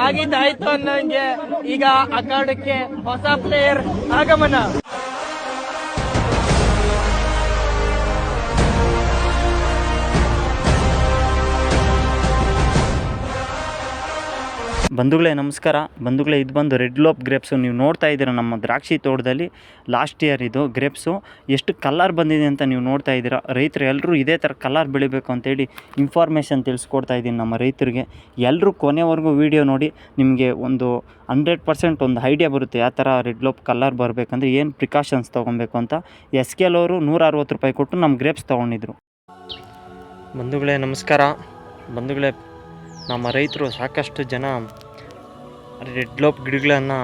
ಆಗಿದ್ದಾಯ್ತು ಅನ್ನಂಗೆ ಈಗ ಅಖಾಡಕ್ಕೆ ಹೊಸ ಪ್ಲೇಯರ್ ಆಗಮನ. ಬಂಧುಗಳೇ ನಮಸ್ಕಾರ. ಬಂಧುಗಳೇ, ಇದು ಬಂದು ರೆಡ್ ಲೋಪ್ ಗ್ರೇಪ್ಸು. ನೀವು ನೋಡ್ತಾ ಇದ್ದೀರಾ ನಮ್ಮ ದ್ರಾಕ್ಷಿ ತೋಟದಲ್ಲಿ ಲಾಸ್ಟ್ ಇಯರ್ ಇದು ಗ್ರೇಪ್ಸು ಎಷ್ಟು ಕಲರ್ ಬಂದಿದೆ ಅಂತ ನೀವು ನೋಡ್ತಾ ಇದ್ದೀರಾ. ರೈತರು ಎಲ್ಲರೂ ಇದೇ ಥರ ಕಲರ್ ಬೆಳಿಬೇಕು ಅಂತೇಳಿ ಇನ್ಫಾರ್ಮೇಷನ್ ತಿಳಿಸ್ಕೊಡ್ತಾ ಇದ್ದೀನಿ ನಮ್ಮ ರೈತರಿಗೆ. ಎಲ್ಲರೂ ಕೊನೆವರೆಗೂ ವೀಡಿಯೋ ನೋಡಿ, ನಿಮಗೆ ಒಂದು 100% ಒಂದು ಐಡಿಯಾ ಬರುತ್ತೆ ಯಾವ ಥರ ರೆಡ್ ಲೋಪ್ ಕಲರ್ ಬರಬೇಕಂದ್ರೆ ಏನು ಪ್ರಿಕಾಷನ್ಸ್ ತೊಗೊಬೇಕು ಅಂತ. SKL ಅವರು 160 ರೂಪಾಯಿ ಕೊಟ್ಟು ನಮ್ಮ ಗ್ರೇಪ್ಸ್ ತೊಗೊಂಡಿದ್ರು. ಬಂಧುಗಳೇ ನಮಸ್ಕಾರ. ಬಂಧುಗಳೇ, ನಮ್ಮ ರೈತರು ಸಾಕಷ್ಟು ಜನ ರೆಡ್ ಗ್ಲೋಬ್ ಗಿಡಗಳನ್ನು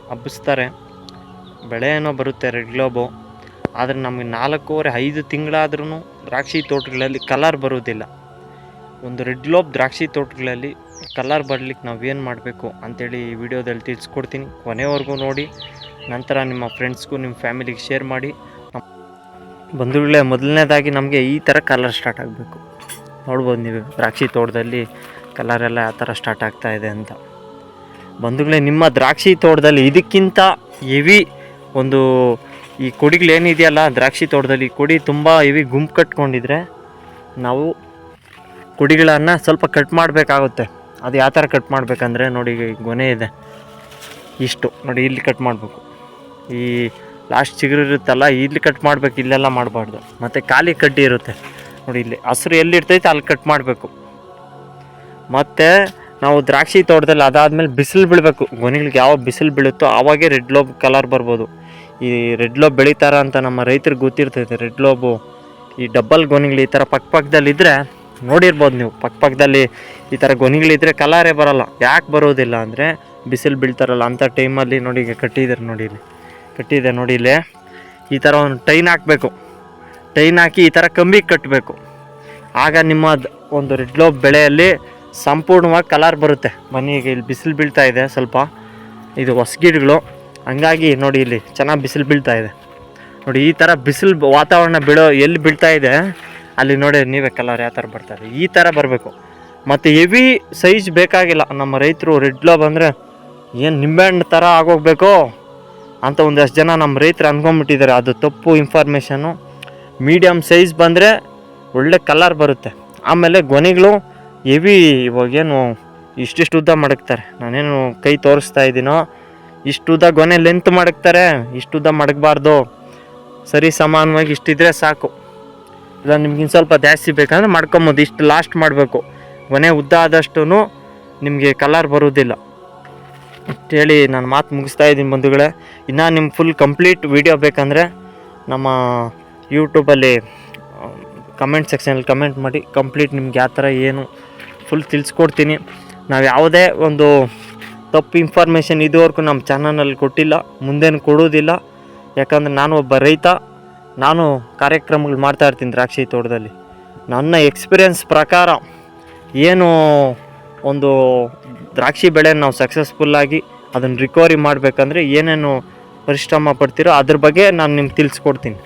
ಹಬ್ಬಿಸ್ತಾರೆ, ಬೆಳೆ ಏನೋ ಬರುತ್ತೆ ರೆಡ್ ಗ್ಲೋಬು. ಆದರೆ ನಮಗೆ 4-5 ತಿಂಗಳಾದ್ರೂ ದ್ರಾಕ್ಷಿ ತೋಟಗಳಲ್ಲಿ ಕಲರ್ ಬರೋದಿಲ್ಲ. ಒಂದು ರೆಡ್ ಗ್ಲೋಬ್ ದ್ರಾಕ್ಷಿ ತೋಟಗಳಲ್ಲಿ ಕಲರ್ ಬರಲಿಕ್ಕೆ ನಾವೇನು ಮಾಡಬೇಕು ಅಂಥೇಳಿ ಈ ವಿಡಿಯೋದಲ್ಲಿ ತಿಳಿಸ್ಕೊಡ್ತೀನಿ. ಕೊನೆವರೆಗೂ ನೋಡಿ, ನಂತರ ನಿಮ್ಮ ಫ್ರೆಂಡ್ಸ್ಗೂ ನಿಮ್ಮ ಫ್ಯಾಮಿಲಿಗೆ ಶೇರ್ ಮಾಡಿ. ಬಂಧುಗಳೇ, ಮೊದಲನೇದಾಗಿ ನಮಗೆ ಈ ಥರ ಕಲರ್ ಸ್ಟಾರ್ಟ್ ಆಗಬೇಕು. ನೋಡ್ಬೋದು ನೀವು ದ್ರಾಕ್ಷಿ ತೋಟದಲ್ಲಿ ಕಲರೆಲ್ಲ ಯಾವ ಥರ ಸ್ಟಾರ್ಟ್ ಆಗ್ತಾಯಿದೆ ಅಂತ. ಬಂಧುಗಳೇ, ನಿಮ್ಮ ದ್ರಾಕ್ಷಿ ತೋಟದಲ್ಲಿ ಇದಕ್ಕಿಂತ ಹೆವಿ ಒಂದು ಈ ಕೊಡಿಗಳೇನಿದೆಯಲ್ಲ ದ್ರಾಕ್ಷಿ ತೋಟದಲ್ಲಿ, ಕೊಡಿ ತುಂಬ ಹೆವಿ ಗುಂಪು ಕಟ್ಕೊಂಡಿದ್ರೆ ನಾವು ಕೊಡಿಗಳನ್ನು ಸ್ವಲ್ಪ ಕಟ್ ಮಾಡಬೇಕಾಗುತ್ತೆ. ಅದು ಯಾವ ಥರ ಕಟ್ ಮಾಡಬೇಕಂದ್ರೆ ನೋಡಿ, ಈಗ ಗೊನೆ ಇದೆ ಇಷ್ಟು ನೋಡಿ, ಇಲ್ಲಿ ಕಟ್ ಮಾಡಬೇಕು. ಈ ಲಾಸ್ಟ್ ಚಿಗುರು ಇರುತ್ತಲ್ಲ ಇಲ್ಲಿ ಕಟ್ ಮಾಡಬೇಕು, ಇಲ್ಲೆಲ್ಲ ಮಾಡಬಾರ್ದು. ಮತ್ತು ಖಾಲಿ ಕಡ್ಡಿ ಇರುತ್ತೆ ನೋಡಿ, ಇಲ್ಲಿ ಹಸಿರು ಎಲ್ಲಿರ್ತೈತೆ ಅಲ್ಲಿ ಕಟ್ ಮಾಡಬೇಕು. ಮತ್ತು ನಾವು ದ್ರಾಕ್ಷಿ ತೋಟದಲ್ಲಿ ಅದಾದಮೇಲೆ ಬಿಸಿಲು ಬೀಳಬೇಕು. ಗೊನೆಗಳಿಗೆ ಯಾವ ಬಿಸಿಲು ಬೀಳುತ್ತೋ ಆವಾಗೇ ರೆಡ್ ಲೋಬ್ ಕಲರ್ ಬರ್ಬೋದು. ಈ ರೆಡ್ ಲೋಬ್ ಬೆಳೀತಾರ ಅಂತ ನಮ್ಮ ರೈತರಿಗೆ ಗೊತ್ತಿರ್ತೈತೆ. ರೆಡ್ ಲೋಬು ಈ ಡಬ್ಬಲ್ ಗೊನೆಗಳು ಈ ಥರ ಪಕ್ಕದಲ್ಲಿದ್ದರೆ ನೋಡಿರ್ಬೋದು ನೀವು. ಪಕ್ಕದಲ್ಲಿ ಈ ಥರ ಗೊನೆಗಳಿದ್ದರೆ ಕಲರೇ ಬರೋಲ್ಲ. ಯಾಕೆ ಬರೋದಿಲ್ಲ ಅಂದರೆ ಬಿಸಿಲು ಬೀಳ್ತಾರಲ್ಲ ಅಂಥ ಟೈಮಲ್ಲಿ ನೋಡಿ, ಈಗ ಕಟ್ಟಿದ್ದಾರೆ ನೋಡಿ, ಇಲ್ಲಿ ಕಟ್ಟಿದೆ ನೋಡಿ, ಇಲ್ಲಿ ಈ ಥರ ಒಂದು ಟೈನ್ ಹಾಕಬೇಕು. ಟೈನ್ ಹಾಕಿ ಈ ಥರ ಕಂಬಿಗೆ ಕಟ್ಟಬೇಕು. ಆಗ ನಿಮ್ಮ ಒಂದು ರೆಡ್ ಲೋಬ್ ಬೆಳೆಯಲ್ಲಿ ಸಂಪೂರ್ಣವಾಗಿ ಕಲರ್ ಬರುತ್ತೆ. ಬನ್ನಿ, ಈಗ ಇಲ್ಲಿ ಬಿಸಿಲು ಬೀಳ್ತಾ ಇದೆ ಸ್ವಲ್ಪ, ಇದು ಹೊಸ ಗಿಡಗಳು, ಹಂಗಾಗಿ ನೋಡಿ ಇಲ್ಲಿ ಚೆನ್ನಾಗಿ ಬಿಸಿಲು ಬೀಳ್ತಾ ಇದೆ ನೋಡಿ. ಈ ಥರ ಬಿಸಿಲು ವಾತಾವರಣ ಎಲ್ಲಿ ಬೀಳ್ತಾ ಇದೆ ಅಲ್ಲಿ ನೋಡಿ ನೀವೇ ಕಲರ್ ಯಾವ ಥರ ಬರ್ತಾರೆ, ಈ ಥರ ಬರಬೇಕು. ಮತ್ತು ಹೆವಿ ಸೈಜ್ ಬೇಕಾಗಿಲ್ಲ. ನಮ್ಮ ರೈತರು ರೆಡ್ ಲೋಬ್ ಅಂದರೆ ಏನು ನಿಂಬೆಹಣ್ಣು ಥರ ಆಗೋಗ್ಬೇಕು ಅಂತ ಒಂದಷ್ಟು ಜನ ನಮ್ಮ ರೈತರು ಅಂದ್ಕೊಂಬಿಟ್ಟಿದ್ದಾರೆ. ಅದು ತಪ್ಪು ಇನ್ಫಾರ್ಮೇಷನ್ನು. ಮೀಡಿಯಮ್ ಸೈಜ್ ಬಂದರೆ ಒಳ್ಳೆ ಕಲರ್ ಬರುತ್ತೆ. ಆಮೇಲೆ ಗೊನೆಗಳು ಹೆವಿ, ಇವಾಗೇನು ಇಷ್ಟಿಷ್ಟು ಉದ್ದ ಮಡಗ್ತಾರೆ. ನಾನೇನು ಕೈ ತೋರಿಸ್ತಾ ಇದ್ದೀನೋ ಇಷ್ಟು ಉದ್ದ ಗೊನೆ ಲೆಂತ್ ಮಡಗ್ತಾರೆ, ಇಷ್ಟು ಉದ್ದ ಮಡಗಬಾರ್ದು. ಸರಿ ಸಮಾನವಾಗಿ ಇಷ್ಟಿದ್ರೆ ಸಾಕು. ಇಲ್ಲ ನಿಮ್ಗಿನ್ನು ಸ್ವಲ್ಪ ಜಾಸ್ತಿ ಬೇಕಂದ್ರೆ ಮಾಡ್ಕೊಬೋದು. ಇಷ್ಟು ಲಾಸ್ಟ್ ಮಾಡಬೇಕು. ಗೊನೆ ಉದ್ದ ಆದಷ್ಟು ನಿಮಗೆ ಕಲರ್ ಬರೋದಿಲ್ಲ ಅಂತೇಳಿ ನಾನು ಮಾತು ಮುಗಿಸ್ತಾ ಇದ್ದೀನಿ ಬಂಧುಗಳೇ. ಇನ್ನು ನಿಮ್ಗೆ ಫುಲ್ ಕಂಪ್ಲೀಟ್ ವೀಡಿಯೋ ಬೇಕಂದರೆ ನಮ್ಮ ಯೂಟ್ಯೂಬಲ್ಲಿ ಕಮೆಂಟ್ ಸೆಕ್ಷನಲ್ಲಿ ಕಮೆಂಟ್ ಮಾಡಿ, ಕಂಪ್ಲೀಟ್ ನಿಮ್ಗೆ ಯಾವ ಥರ ಏನು ಫುಲ್ ತಿಳಿಸ್ಕೊಡ್ತೀನಿ. ನಾವು ಯಾವುದೇ ಒಂದು ತಪ್ಪು ಇನ್ಫಾರ್ಮೇಷನ್ ಇದುವರೆಗೂ ನಮ್ಮ ಚಾನಲಲ್ಲಿ ಕೊಟ್ಟಿಲ್ಲ, ಮುಂದೇನು ಕೊಡೋದಿಲ್ಲ. ಯಾಕಂದರೆ ನಾನು ಒಬ್ಬ ರೈತ, ನಾನು ಕಾರ್ಯಕ್ರಮಗಳು ಮಾಡ್ತಾಯಿರ್ತೀನಿ ದ್ರಾಕ್ಷಿ ತೋಟದಲ್ಲಿ. ನನ್ನ ಎಕ್ಸ್ಪೀರಿಯನ್ಸ್ ಪ್ರಕಾರ ಏನು ಒಂದು ದ್ರಾಕ್ಷಿ ಬೆಳೆನ ನಾವು ಸಕ್ಸಸ್ಫುಲ್ಲಾಗಿ ಅದನ್ನು ರಿಕವರಿ ಮಾಡಬೇಕಂದ್ರೆ ಏನೇನು ಪರಿಶ್ರಮ ಪಡ್ತೀರೋ ಅದ್ರ ಬಗ್ಗೆ ನಾನು ನಿಮ್ಗೆ ತಿಳಿಸ್ಕೊಡ್ತೀನಿ.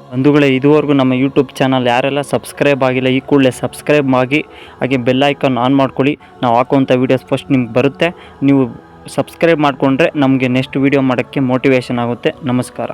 ಬಂಧುಗಳೇ, ಇದುವರೆಗೂ ನಮ್ಮ ಯೂಟ್ಯೂಬ್ ಚಾನಲ್ ಯಾರೆಲ್ಲ ಸಬ್ಸ್ಕ್ರೈಬ್ ಆಗಿಲ್ಲ ಈ ಕೂಡಲೇ ಸಬ್ಸ್ಕ್ರೈಬ್ ಆಗಿ, ಹಾಗೆ ಬೆಲ್ ಐಕಾನ್ ಆನ್ ಮಾಡ್ಕೊಳ್ಳಿ. ನಾವು ಹಾಕುವಂಥ ವೀಡಿಯೋಸ್ ಫಸ್ಟ್ ನಿಮ್ಗೆ ಬರುತ್ತೆ. ನೀವು ಸಬ್ಸ್ಕ್ರೈಬ್ ಮಾಡಿಕೊಂಡ್ರೆ ನಮಗೆ ನೆಕ್ಸ್ಟ್ ವೀಡಿಯೋ ಮಾಡೋಕ್ಕೆ ಮೋಟಿವೇಶನ್ ಆಗುತ್ತೆ. ನಮಸ್ಕಾರ.